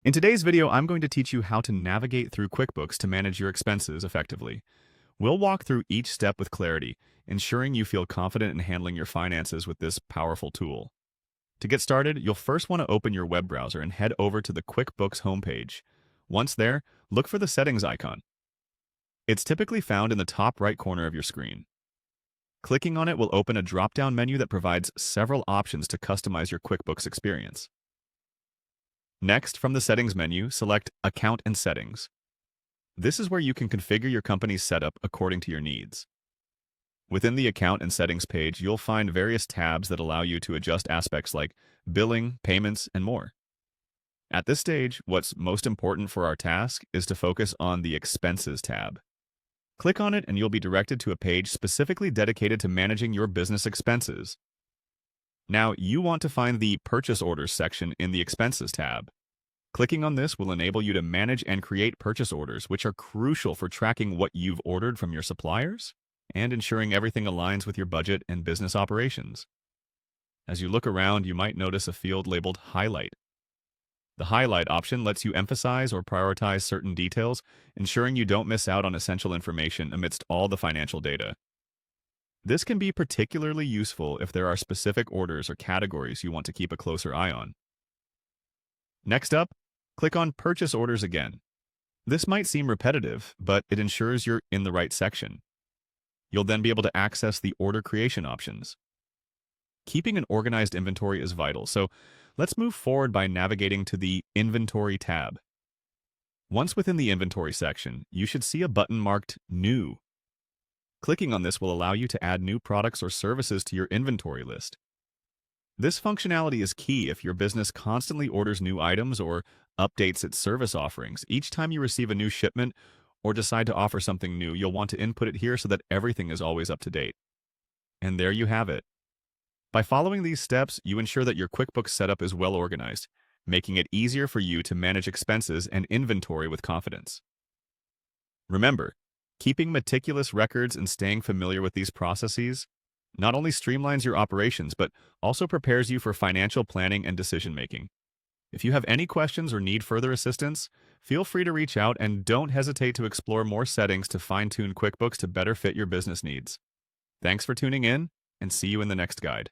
In today's video, I'm going to teach you how to navigate through QuickBooks to manage your expenses effectively. We'll walk through each step with clarity, ensuring you feel confident in handling your finances with this powerful tool. To get started, you'll first want to open your web browser and head over to the QuickBooks homepage. Once there, look for the settings icon. It's typically found in the top right corner of your screen. Clicking on it will open a drop-down menu that provides several options to customize your QuickBooks experience. Next, from the Settings menu, select Account and Settings. This is where you can configure your company's setup according to your needs. Within the Account and Settings page, you'll find various tabs that allow you to adjust aspects like billing, payments, and more. At this stage, what's most important for our task is to focus on the Expenses tab. Click on it and you'll be directed to a page specifically dedicated to managing your business expenses. Now, you want to find the Purchase Orders section in the Expenses tab. Clicking on this will enable you to manage and create purchase orders, which are crucial for tracking what you've ordered from your suppliers and ensuring everything aligns with your budget and business operations. As you look around, you might notice a field labeled Highlight. The Highlight option lets you emphasize or prioritize certain details, ensuring you don't miss out on essential information amidst all the financial data. This can be particularly useful if there are specific orders or categories you want to keep a closer eye on. Next up, click on Purchase Orders again. This might seem repetitive, but it ensures you're in the right section. You'll then be able to access the order creation options. Keeping an organized inventory is vital, so let's move forward by navigating to the Inventory tab. Once within the Inventory section, you should see a button marked New. Clicking on this will allow you to add new products or services to your inventory list. This functionality is key if your business constantly orders new items or updates its service offerings. Each time you receive a new shipment or decide to offer something new, you'll want to input it here so that everything is always up to date. And there you have it. By following these steps, you ensure that your QuickBooks setup is well organized, making it easier for you to manage expenses and inventory with confidence. Remember, keeping meticulous records and staying familiar with these processes not only streamlines your operations, but also prepares you for financial planning and decision-making. If you have any questions or need further assistance, feel free to reach out and don't hesitate to explore more settings to fine-tune QuickBooks to better fit your business needs. Thanks for tuning in, and see you in the next guide.